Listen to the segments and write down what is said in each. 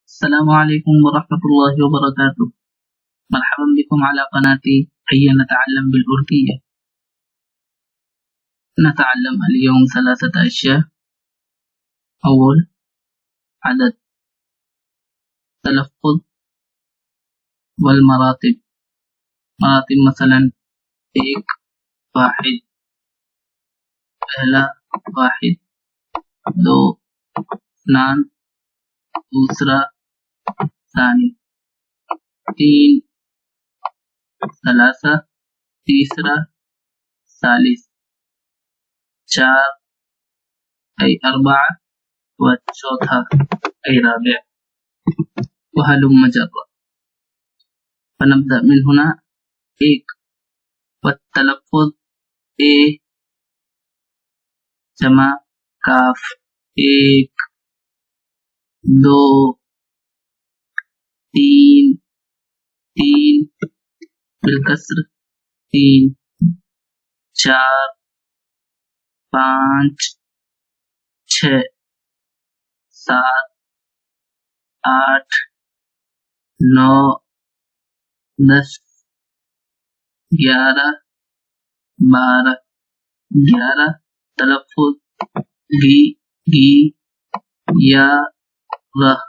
السلام عليكم ورحمة الله وبركاته. مرحبا بكم على قناتي هيا نتعلم بالأردية. نتعلم اليوم 3 أشياء. أول، عدد، تلفظ، والمراتب. مراتب مثلا ایک، واحد، پہلا، واحد، دو، اثنان، دوسرا، ثانی، تین، ثلاثہ، تیسرا، ثالث، چار أي 4، والچوتھا أي 4، وهلم جرا. فنبدأ من هنا. ایک، والتلفظ اے جمع کاف ایک، دو، تین، تین بالکسر تین، چار، پانچ، چھ، سات، آٹھ، نو، 10، 11، 12، 11 تلفظ گی گی یا رہ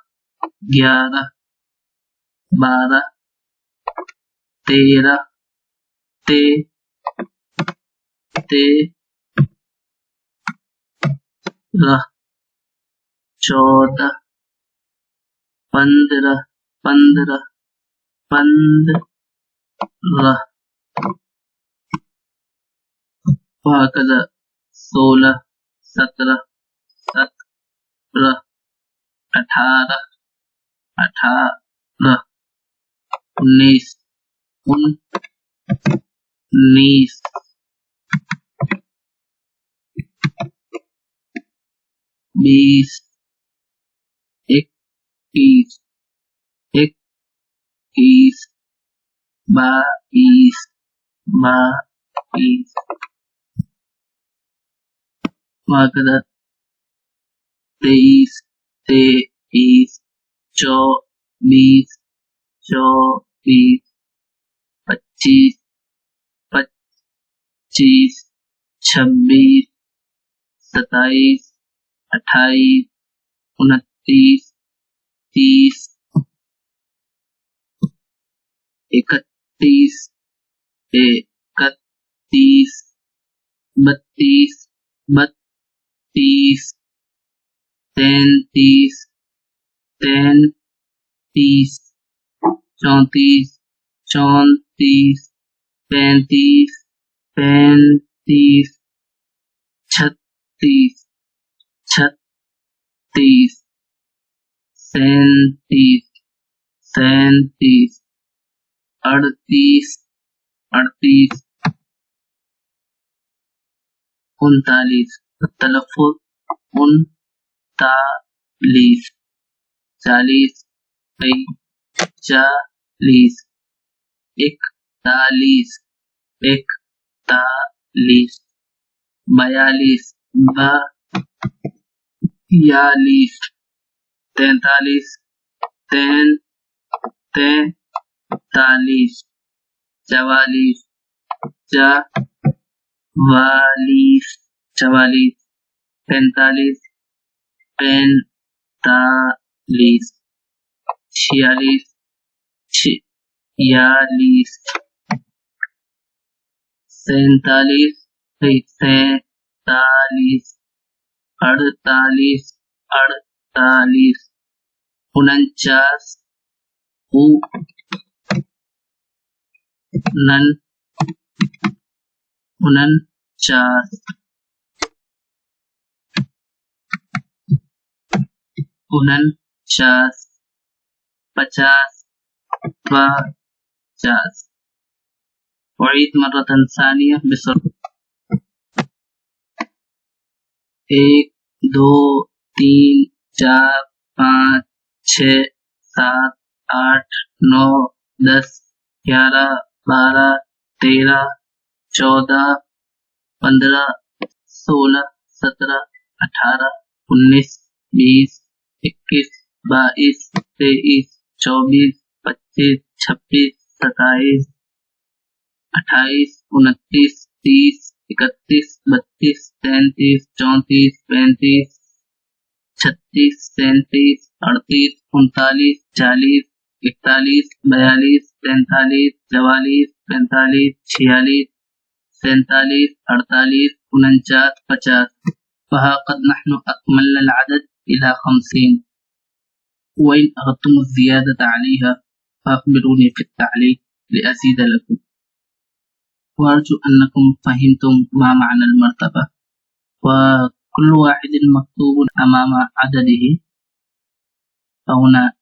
11، 12، 13 تے تے رہ 14، 15، 15 پند رہ، وهكذا 16، 17، 17، 18، 18، 19، 19، 20، 21، 21، 22، 22، وهكذا 23، 23، 24، 24، 25، 25، 26، 27، 28، 29، 30، 31، 31، 32، 32، 33، 33، 34، 34، 35، 35، 36، 36، 37، 37، 38، 38، 39 التلفظ 39، 40 أي 40، 41، 41، 42، 42، 43، 43، 44، 44، 45، 46، 46، 46، 47، 48، 48، 49، 50، 50. أعيد مرة ثانية بسرعة. 1، 2، 3، 4، 5، 6، 7، 8، 9، 10، 11، 12، 13، 14، 15، 16، 17، 18، 19، 20، 21، 22، 23, 24, 25, 26, 27, 28, 29, 30, 31, 32, 33, 34, 35, 36, 37, 38, 39, 40, 41, 42, 43, 44, 45, 46, 47, 48, 49, 50. فها قد نحن أكملنا العدد إلى 50. وإن أردتم الزيادة عليها فأخبروني في التعليق لأزيد لكم. وأرجو أنكم فهمتم ما معنى المرتبة، وكل واحد مكتوب أمام عدده. فهنا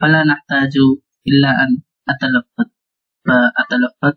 فلا نحتاج إلا أن أتلفظ فأتلفظ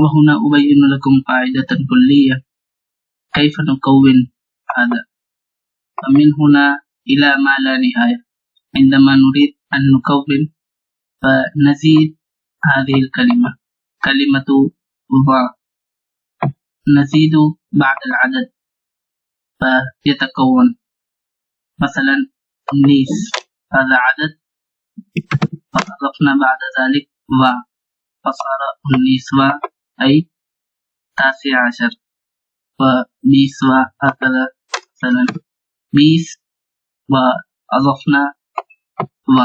وهنا أبين لكم قاعدة كلية كيف نكون هذا. فمن هنا إلى ما لا نهاية عندما نريد أن نكون فنزيد هذه الكلمة كلمة ضع، نزيد بعد العدد فيتكون. مثلا نيس هذا عدد فأضفنا بعد ذلك و فصار النسوة أي 19 وبيسوة هكذا. مثلا بيس وأضفنا و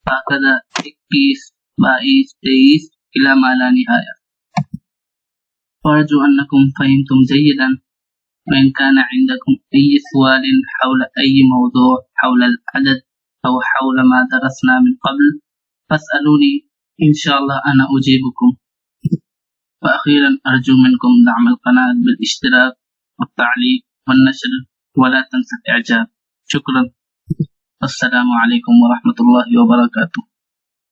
هكذا 21 22 23 إلى ما لا نهاية. وأرجو أنكم فهمتم جيدا. وإن كان عندكم أي سؤال حول أي موضوع حول العدد أو حول ما درسنا من قبل فاسألوني إن شاء الله أنا أجيبكم. وأخيرا أرجو منكم دعم القناة بالاشتراك والتعليق والنشر ولا تنسى الإعجاب. شكرا. السلام عليكم ورحمة الله وبركاته.